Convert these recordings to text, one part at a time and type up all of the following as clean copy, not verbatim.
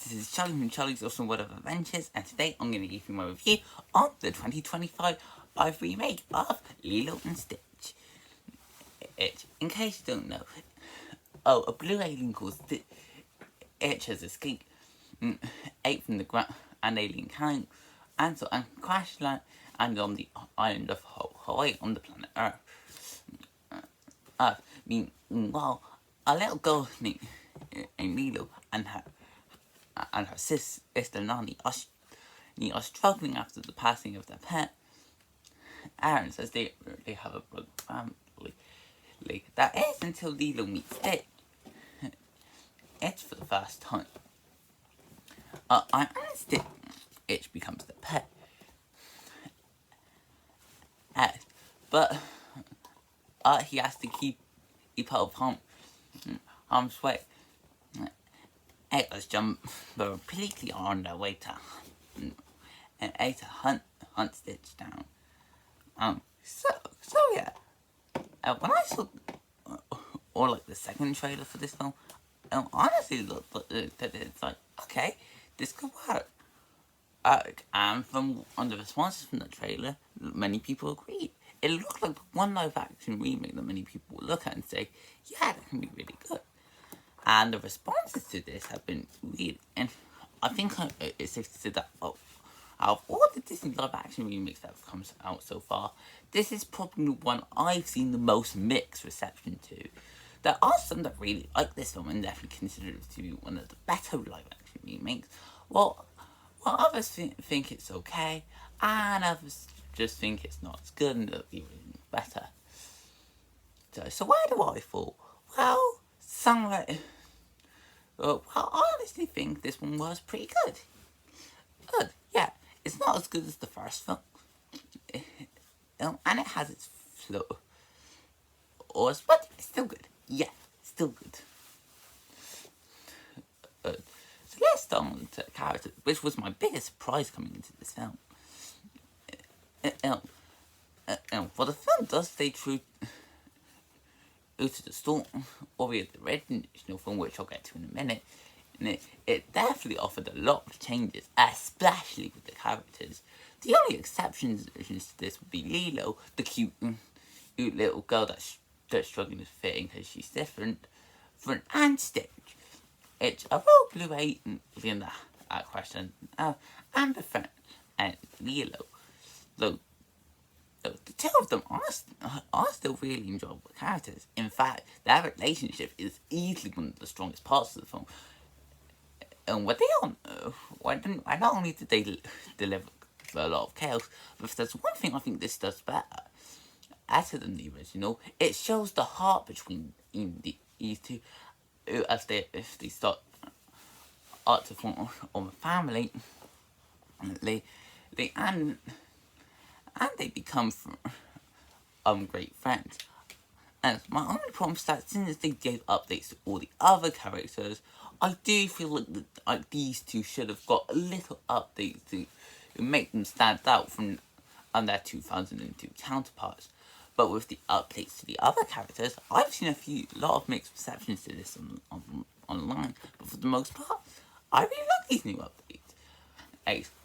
this is Charlie from Charlie's Awesome World of Adventures, and today I'm going to give you my review on the 2025 live remake of Lilo and Stitch. In case you don't know, a blue alien called Stitch has escaped, ate from the ground, an alien kind, and crashed land and on the island of Hawaii on the planet Earth. Meanwhile, a little girl named Lilo and her sister Nani are struggling after the passing of their pet. Aaron says they have a broken family. That is until Lilo meets it for the first time. And Stitch becomes the pet. But he has to keep out of harm's way. Let's jump completely on their way to hunt Stitch down. So yeah. When I saw the second trailer for this film, honestly looked that it's like, okay, this could work. And from on the responses from the trailer, many people agreed. It looked like one live action remake that many people will look at and say, yeah, that can be really good. And the responses to this have been weird. And I think it's safe to say that out of all the Disney live action remakes that have come out so far, this is probably the one I've seen the most mixed reception to. There are some that really like this film and definitely consider it to be one of the better live action remakes, while others think it's okay, and others just think it's not as good and it'll be really better. So where do I fall? Well, somewhere. Well, I honestly think this one was pretty good. Good, yeah. It's not as good as the first film, and it has its flaws, but it's still good. Yeah, still good. So let's start on the characters, which was my biggest surprise coming into this film. For the film does stay true to the story of the original film, which I'll get to in a minute, and it definitely offered a lot of changes, especially with the characters. The only exceptions to this would be Lilo, the cute little girl that's struggling to fit in because she's different, and Stitch. It's a real blue alien within that question, and the friend, and Lilo. So, the two of them are still really enjoyable characters. In fact, their relationship is easily one of the strongest parts of the film. And what they on, not only did they deliver a lot of chaos, but if there's one thing I think this does better than the original, it shows the heart between these two, as they start to form a family, and they become great friends. And my only problem is that since they gave updates to all the other characters, I do feel like these two should have got a little updates to make them stand out from their 2002 counterparts. But with the updates to the other characters, I've seen a lot of mixed receptions to this online. But for the most part, I really like these new updates.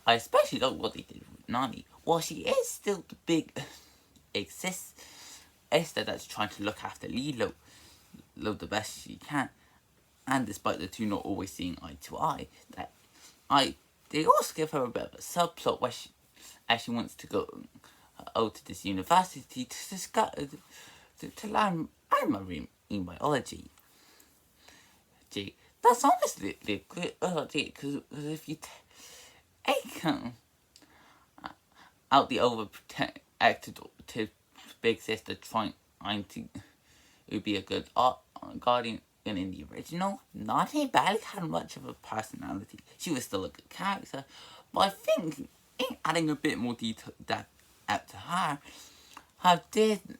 I especially like what they did with Nani. While she is still the big sister that's trying to look after Lilo the best she can, and despite the two not always seeing eye to eye, they also give her a bit of a subplot where she wants to go to this university to learn marine biology. Gee, that's honestly a good idea, because if you take out the overprotected big sister trying to be a good guardian in the original, Nani barely had much of a personality. She was still a good character, but I think adding a bit more detail to her did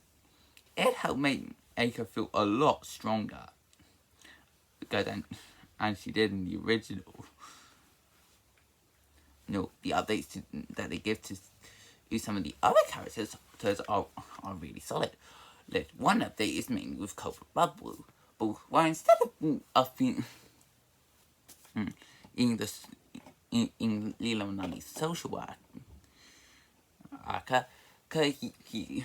help make her feel a lot stronger than she did in the original. The updates that they give to some of the other characters are really solid. One update is mainly with Cobra Bubble, where instead of being in the in Lilo and Nani's social worker, cause the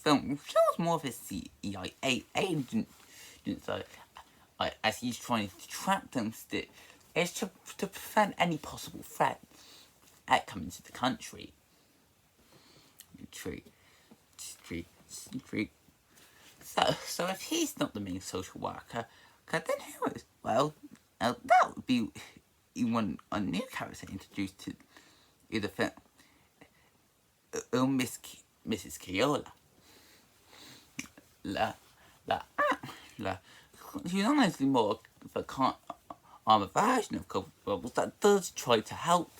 film shows more of a CIA agent, so as he's trying to trap them, it's to prevent any possible threat at coming to the country. True. So if he's not the main social worker, then who is? Well, that would be a new character introduced to the film. Mrs. Keola. She's honestly more of a version of Coco Bubbles that does try to help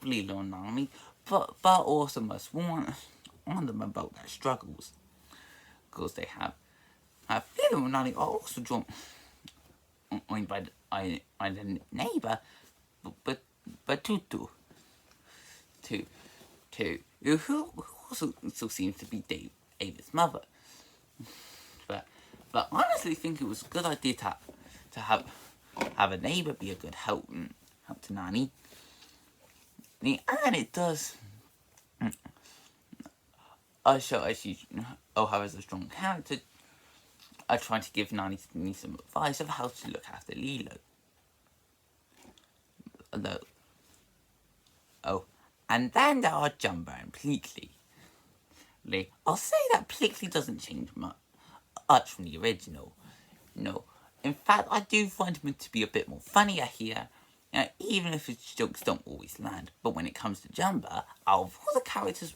Lilo and Nami, but also must warn them about their struggles, because they have Lilo and Nami are also drawn on by the neighbor, but Tutu, who also seems to be David's mother. But I honestly think it was a good idea to have a neighbor be a good help to Nani. And it does show as she has a strong character. I try to give Nani some advice of how to look after Lilo. And then there are Jumbo and Pleakley. I'll say that Pleakley doesn't change much from the original. No, in fact, I do find him to be a bit more funnier here, even if his jokes don't always land. But when it comes to Jumbo, out of all the characters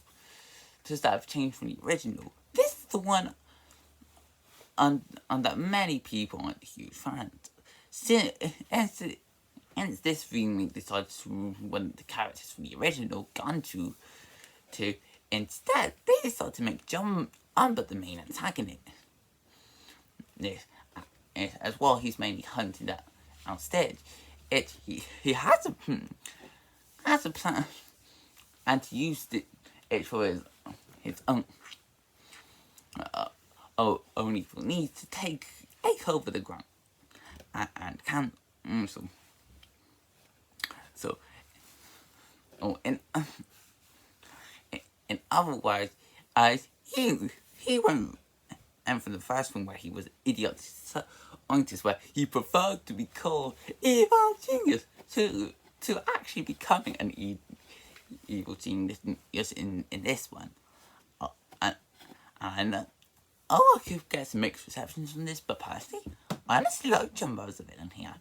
that have changed from the original, this is the one and that many people aren't huge fans. Hence this remake decided to run the characters from the original gone to instead they decided to make Jumbo the main antagonist. As well, he's mainly hunted out stage. He has a plan and to use it for his own own evil needs to take over the ground and can in other words, he went and for the first one where he was an idiot scientist, where he preferred to be called evil genius to actually becoming an evil genius in this one. And I could get some mixed receptions from this, but personally, I honestly like Jumbo as a villain here.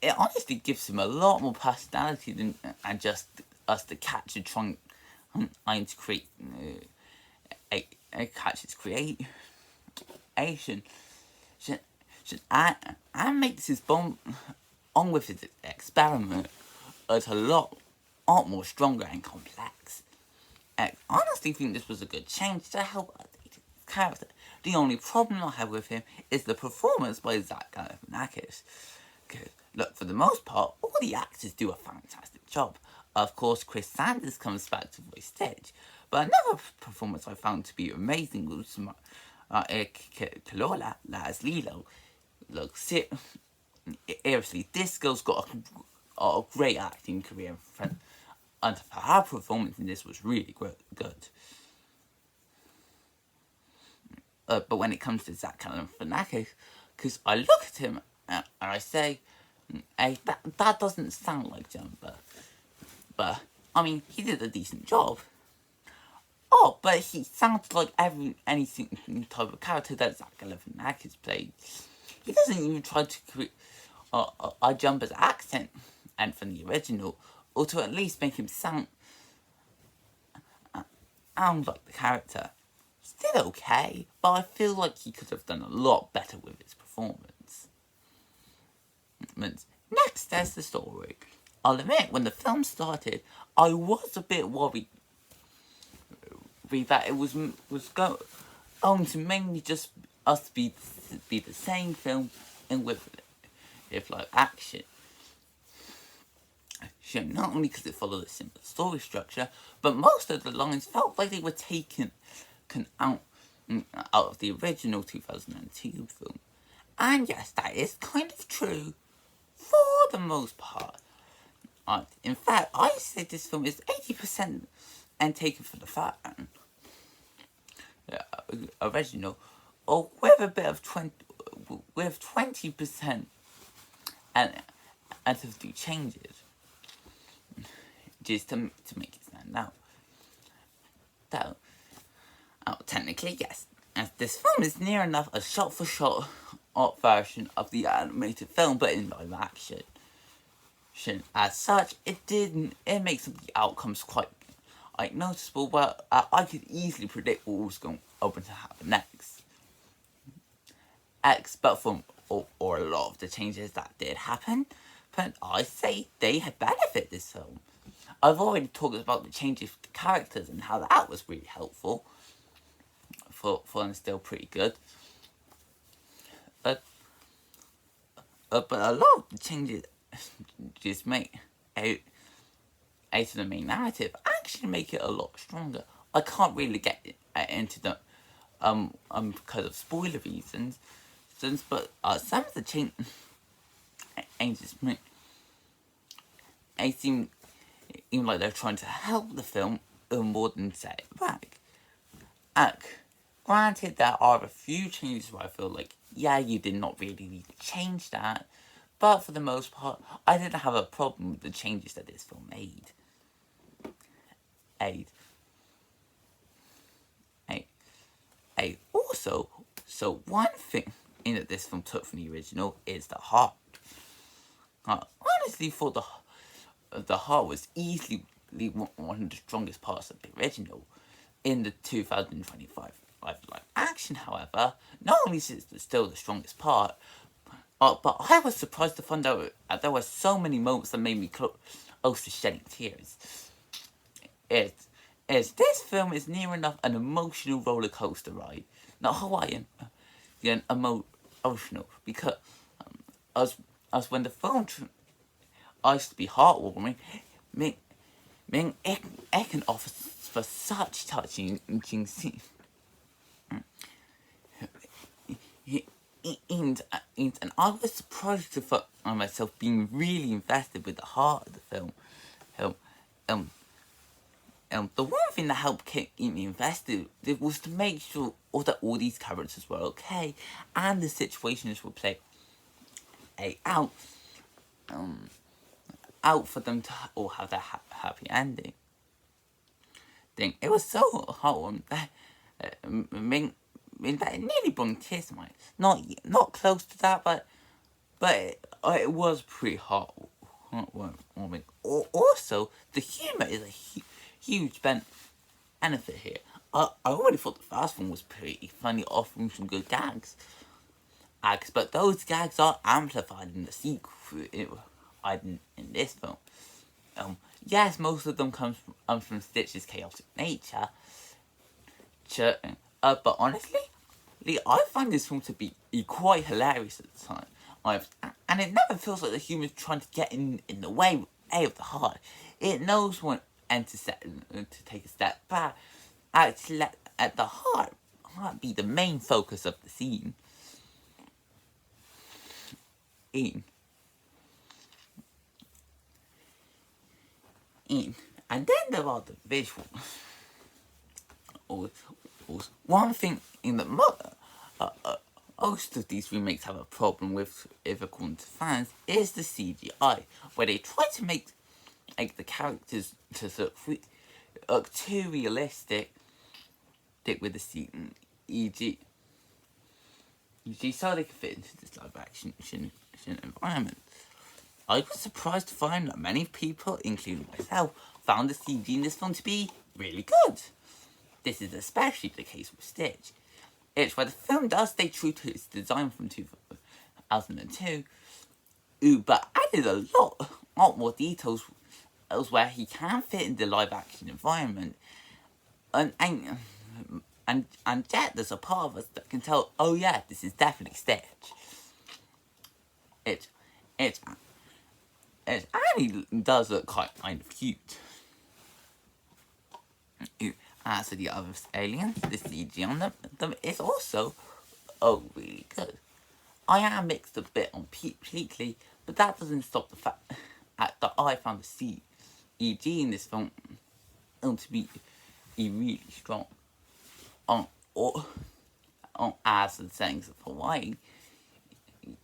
It honestly gives him a lot more personality than just us the catcher trying to create catch its creation. And makes his bond on with his experiment as a lot more stronger and complex. I honestly think this was a good change to help update his character. The only problem I have with him is the performance by Zach Galifianakis. Because, look, for the most part, all the actors do a fantastic job. Of course, Chris Sanders comes back to voice Stitch, but another performance I found to be amazing was Kelola as Lilo. Look, seriously, this girl's got a great acting career in front, and her performance in this was really good. But when it comes to Zach Galifianakis, because I look at him and I say, hey, that doesn't sound like Jumbo. But, I mean, he did a decent job. Oh, but he sounds like any type of character that Zach Galifianakis played. He doesn't even try to create a Jumbo's accent, and from the original, or to at least make him sound like the character. Still okay, but I feel like he could have done a lot better with his performance. Next, there's the story. I'll admit, when the film started, I was a bit worried that it was going to mainly just us be the same film and with like action. Not only because it followed a simple story structure, but most of the lines felt like they were taken out of the original 2002 film. And yes, that is kind of true for the most part. In fact, I say this film is 80% and taken for the fan original, or with a bit of 20% and a few changes, just to make it stand out. So, technically, yes, as this film is near enough a shot-for-shot version of the animated film, but in live action. As such, it makes some of the outcomes quite noticeable, but I could easily predict what was going to happen next. But or a lot of the changes that did happen, but I say they had benefit this film. I've already talked about the changes to the characters and how that was really helpful for and still pretty good. But a lot of the changes just make out to the main narrative actually make it a lot stronger. I can't really get into them because of spoiler reasons, but some of the changes seem even like they're trying to help the film more than set it back. Granted, there are a few changes where I feel like, yeah, you did not really need to change that, but for the most part, I didn't have a problem with the changes that this film made. Also, so one thing in that this film took from the original is the heart. I honestly thought the heart was easily one of the strongest parts of the original. In the 2025 live action, however, not only is it still the strongest part, but I was surprised to find out that there were so many moments that made me close to shedding tears. This film is near enough an emotional roller coaster ride, not Hawaiian, emotional, because as when the film used to be heartwarming, it can offer for such touching scenes. And I was surprised to find myself being really invested with the heart of the film. The one thing that helped keep me invested was to make sure that all these characters were okay and the situations were played out for them to all have their happy ending. It was so heartwarming that that it nearly brought tears to my eyes. Not close to that, but it was pretty heartwarming. Also, the humour is a huge benefit here. I already thought the first one was pretty funny, offering some good gags, but those gags are amplified in the sequel. In this film. Yes, most of them comes from Stitch's chaotic nature. But honestly, I find this film to be quite hilarious at the time. And it never feels like the humor is trying to get in the way of the heart. It knows when to take a step back, actually let the heart be the main focus of the scene. And then there are the visuals. One thing in the most of these remakes have a problem with, if according to fans, is the CGI, where they try to make the characters to look too realistic with the scene, e.g. so they can fit into this live action environment. I was surprised to find that many people, including myself, found the CG in this film to be really good. This is especially the case with Stitch. It's where the film does stay true to its design from 2002, but added a lot more details where he can fit in the live action environment, and yet there's a part of us that can tell, oh yeah, this is definitely Stitch. It actually does look kind of cute. As for the other aliens, the CG on them is also really good. I am mixed a bit on Peakley, but that doesn't stop the fact that I found the CEG in this film to be really strong on or on as the settings of Hawaii.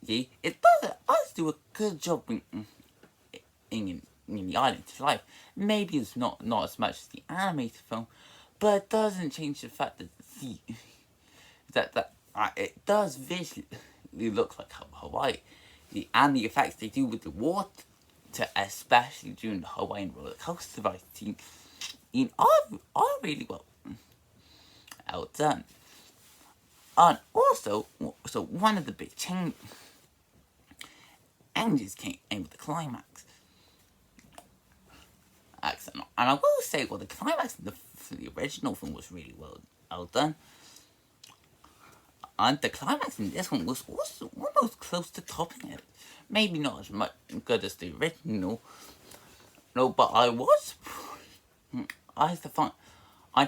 Yeah, it does do a good job in the island to life. Maybe it's not as much as the animated film, but it doesn't change the fact that it does visually look like Hawaii. And the effects they do with the water, especially during the Hawaiian roller coaster ride scene, are really well done. And also, so one of the big changes came in with the climax. And I will say, well, the climax in the original film was really well done. And the climax in this one was also almost close to topping it. Maybe not as much good as the original. No, but I had to find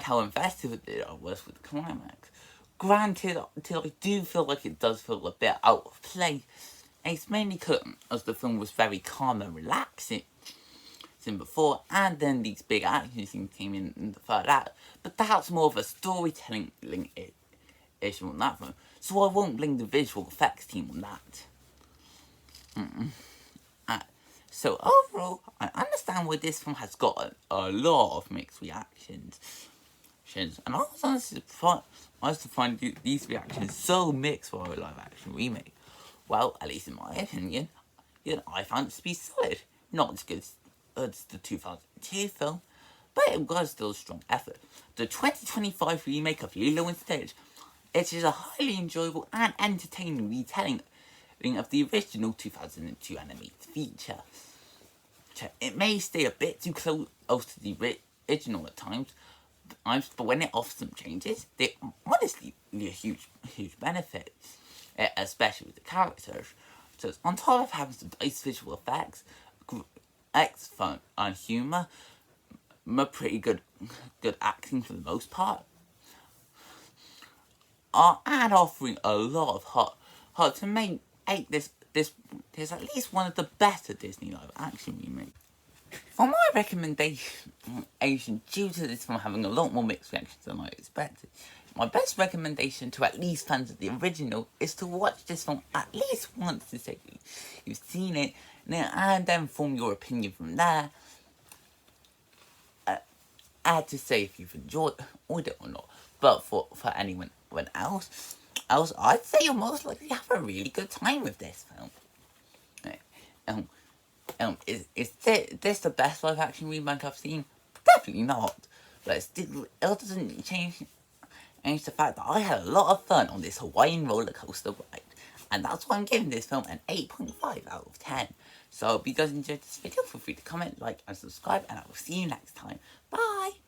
how invested I was with the climax. Granted, I do feel like it does feel a bit out of place. And it's mainly because as the film was very calm and relaxing before, and then these big action scenes came in the third act. But that's more of a storytelling issue on that one, so I won't blame the visual effects team on that. So overall, I understand why this film has got a lot of mixed reactions, and I was honestly surprised to find these reactions so mixed for a live action remake. Well, at least in my opinion, I found it to be solid, not as good as the 2002 film, but it was still a strong effort. The 2025 remake of Lilo instead, it is a highly enjoyable and entertaining retelling of the original 2002 animated feature. It may stay a bit too close to the original at times, but when it offers some changes, they honestly be a huge benefit, especially with the characters. So on top of having some nice visual effects, fun and humour, pretty good acting for the most part, and offering a lot of heart to make this is at least one of the better Disney live action remakes. For my recommendation, due to this film having a lot more mixed reactions than I expected, my best recommendation to at least fans of the original is to watch this film at least once to say you've seen it, and then form your opinion from there. To say if you've enjoyed it or not. But for anyone else, I'd say you'll most likely have a really good time with this film. Is this the best live action remake I've seen? Definitely not. But it doesn't change the fact that I had a lot of fun on this Hawaiian roller coaster ride. And that's why I'm giving this film an 8.5 out of 10. So if you guys enjoyed this video, feel free to comment, like, and subscribe, and I will see you next time. Bye!